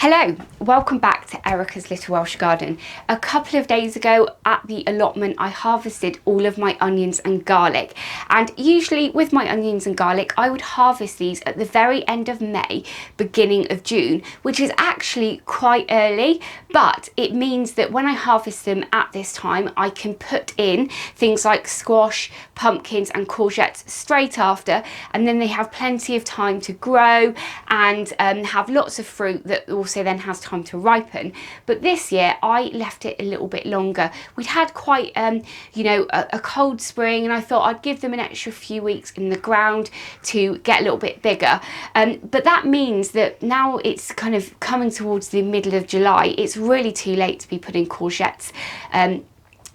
Hello, welcome back to Erica's Little Welsh Garden. A couple of days ago at the allotment I harvested all of my onions and garlic, and usually with my onions and garlic I would harvest these at the very end of May, beginning of June, which is actually quite early, but it means that when I harvest them at this time I can put in things like squash, pumpkins and courgettes straight after, and then they have plenty of time to grow and have lots of fruit that also then has time to ripen. But this year I left it a little bit longer. We'd had quite a cold spring, and I thought I'd give them an extra few weeks in the ground to get a little bit bigger, but that means that now it's kind of coming towards the middle of July. It's really too late to be putting courgettes and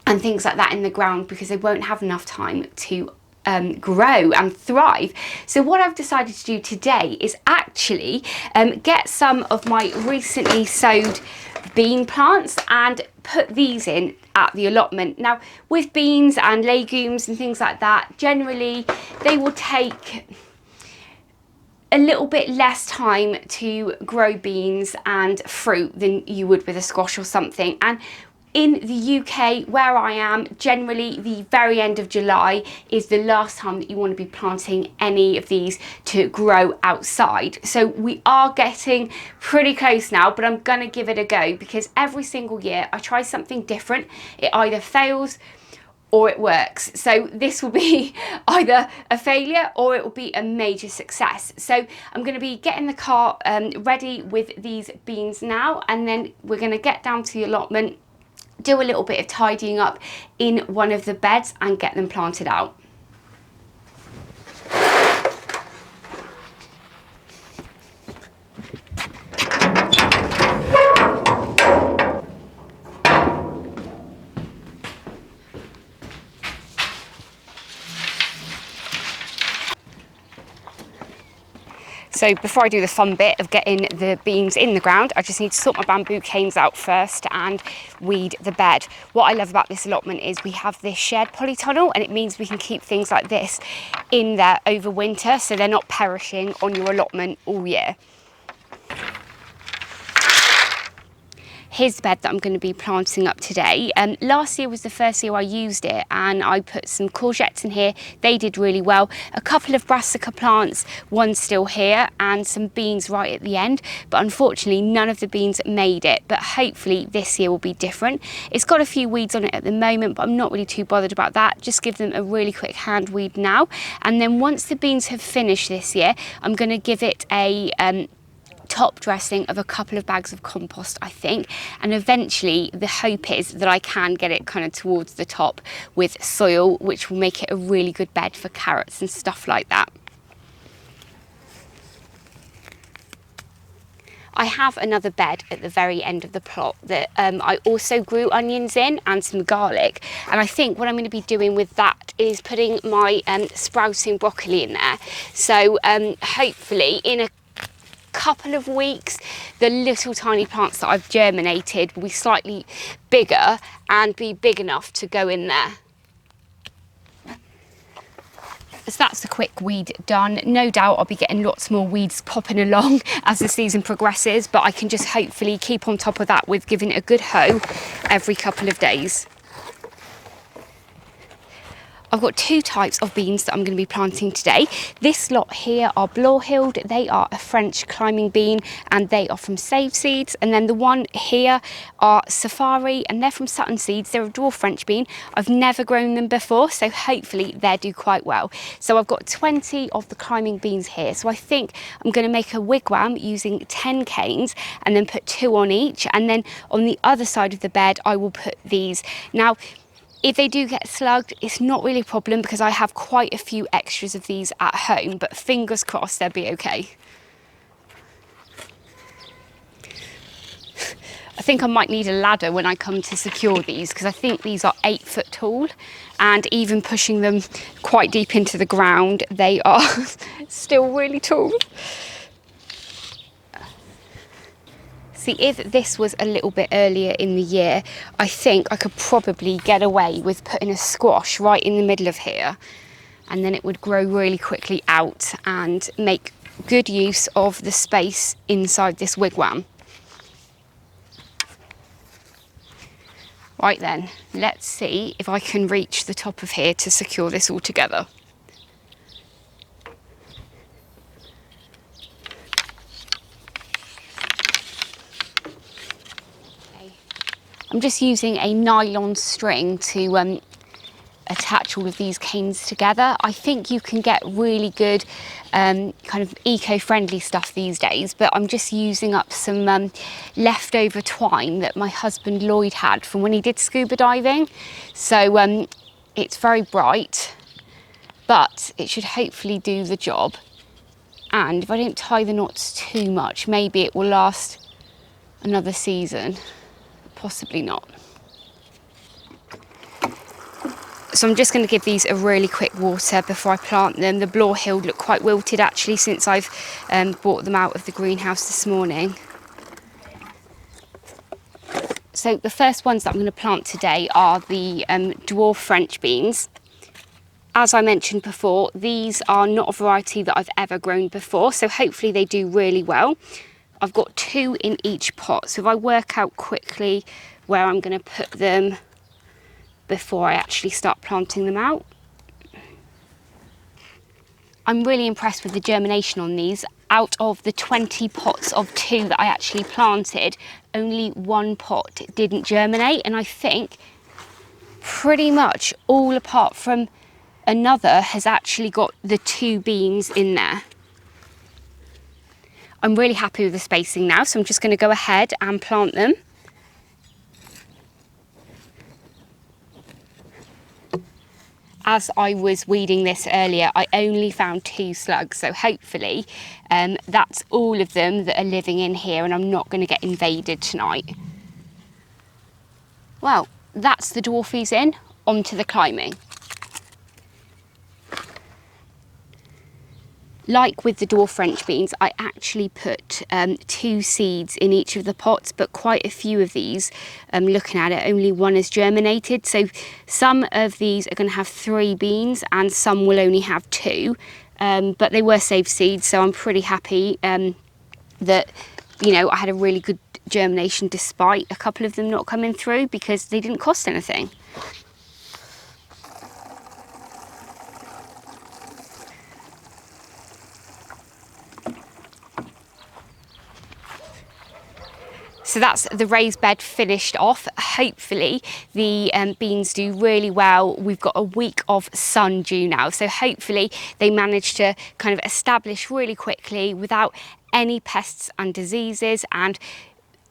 things like that in the ground because they won't have enough time to grow and thrive. So what I've decided to do today is actually get some of my recently sowed bean plants and put these in at the allotment. Now with beans and legumes and things like that, generally they will take a little bit less time to grow beans and fruit than you would with a squash or something. And in the UK, where I am, generally the very end of July is the last time that you want to be planting any of these to grow outside. So we are getting pretty close now, but I'm going to give it a go because every single year I try something different. It either fails or it works. So this will be either a failure or it will be a major success. So I'm going to be getting the cart ready with these beans now, and then we're going to get down to the allotment, do a little bit of tidying up in one of the beds and get them planted out. So before I do the fun bit of getting the beans in the ground, I just need to sort my bamboo canes out first and weed the bed. What I love about this allotment is we have this shared polytunnel, and it means we can keep things like this in there over winter so they're not perishing on your allotment all year. Here's the bed that I'm going to be planting up today. Last year was the first year I used it, and I put some courgettes in here. They did really well. A couple of brassica plants, one still here, and some beans right at the end. But unfortunately, none of the beans made it. But hopefully this year will be different. It's got a few weeds on it at the moment, but I'm not really too bothered about that. Just give them a really quick hand weed now. And then once the beans have finished this year, I'm going to give it a top dressing of a couple of bags of compost, I think, and eventually the hope is that I can get it kind of towards the top with soil, which will make it a really good bed for carrots and stuff like that. I have another bed at the very end of the plot that I also grew onions in and some garlic, and I think what I'm going to be doing with that is putting my sprouting broccoli in there. So hopefully in a couple of weeks the little tiny plants that I've germinated will be slightly bigger and be big enough to go in there. So that's the quick weed done. No doubt I'll be getting lots more weeds popping along as the season progresses, but I can just hopefully keep on top of that with giving it a good hoe every couple of days. I've got two types of beans that I'm going to be planting today. This lot here are Blore-Hilled. They are a French climbing bean and they are from Save Seeds. And then the one here are Safari and they're from Sutton Seeds. They're a dwarf French bean. I've never grown them before, so hopefully they do quite well. So I've got 20 of the climbing beans here. So I think I'm going to make a wigwam using 10 canes and then put 2 on each. And then on the other side of the bed, I will put these. Now, if they do get slugged, it's not really a problem because I have quite a few extras of these at home, but fingers crossed they'll be okay. I think I might need a ladder when I come to secure these because I think these are 8 foot tall, and even pushing them quite deep into the ground, they are still really tall. See, if this was a little bit earlier in the year, I think I could probably get away with putting a squash right in the middle of here, and then it would grow really quickly out and make good use of the space inside this wigwam. Right then, let's see if I can reach the top of here to secure this all together. I'm just using a nylon string to attach all of these canes together. I think you can get really good kind of eco-friendly stuff these days, but I'm just using up some leftover twine that my husband Lloyd had from when he did scuba diving. So it's very bright, but it should hopefully do the job. And if I don't tie the knots too much, maybe it will last another season. Possibly not. So I'm just going to give these a really quick water before I plant them. The Blore Hill look quite wilted actually since I've brought them out of the greenhouse this morning. So the first ones that I'm going to plant today are the dwarf French beans. As I mentioned before, these are not a variety that I've ever grown before, so hopefully they do really well. I've got 2 in each pot, so if I work out quickly where I'm going to put them before I actually start planting them out. I'm really impressed with the germination on these. Out of the 20 pots of 2 that I actually planted, only 1 pot didn't germinate, and I think pretty much all apart from another has actually got the 2 beans in there. I'm really happy with the spacing now, so I'm just going to go ahead and plant them. As I was weeding this earlier, I only found 2 slugs, so hopefully that's all of them that are living in here and I'm not going to get invaded tonight. Well, that's the dwarfies in, onto the climbing. Like with the dwarf French beans, I actually put 2 seeds in each of the pots, but quite a few of these, looking at it, only 1 is germinated. So some of these are going to have 3 beans and some will only have 2, but they were saved seeds, so I'm pretty happy that, you know, I had a really good germination despite a couple of them not coming through because they didn't cost anything. So that's the raised bed finished off. Hopefully the beans do really well. We've got a week of sun due now, so hopefully they manage to kind of establish really quickly without any pests and diseases, and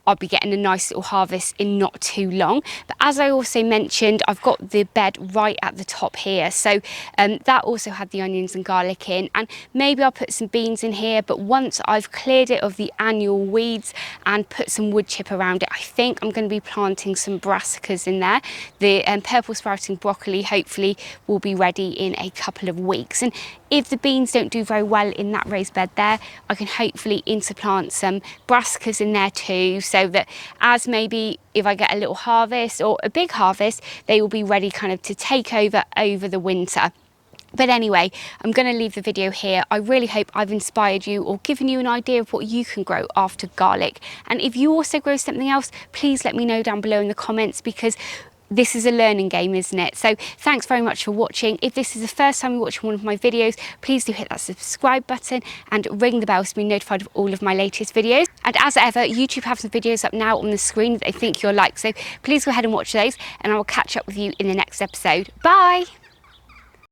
I'll be getting a nice little harvest in not too long. But as I also mentioned, I've got the bed right at the top here, so that also had the onions and garlic in, and maybe I'll put some beans in here, but once I've cleared it of the annual weeds and put some wood chip around it, I think I'm going to be planting some brassicas in there. The purple sprouting broccoli hopefully will be ready in a couple of weeks, and if the beans don't do very well in that raised bed there, I can hopefully interplant some brassicas in there too, so that as maybe if I get a little harvest or a big harvest, they will be ready kind of to take over the winter. But anyway, I'm going to leave the video here. I really hope I've inspired you or given you an idea of what you can grow after garlic. And if you also grow something else, please let me know down below in the comments, because this is a learning game, isn't it? So thanks very much for watching. If this is the first time you're watching one of my videos, please do hit that subscribe button and ring the bell to be notified of all of my latest videos. And as ever, YouTube have some videos up now on the screen that I think you'll like, so please go ahead and watch those, and I will catch up with you in the next episode. Bye!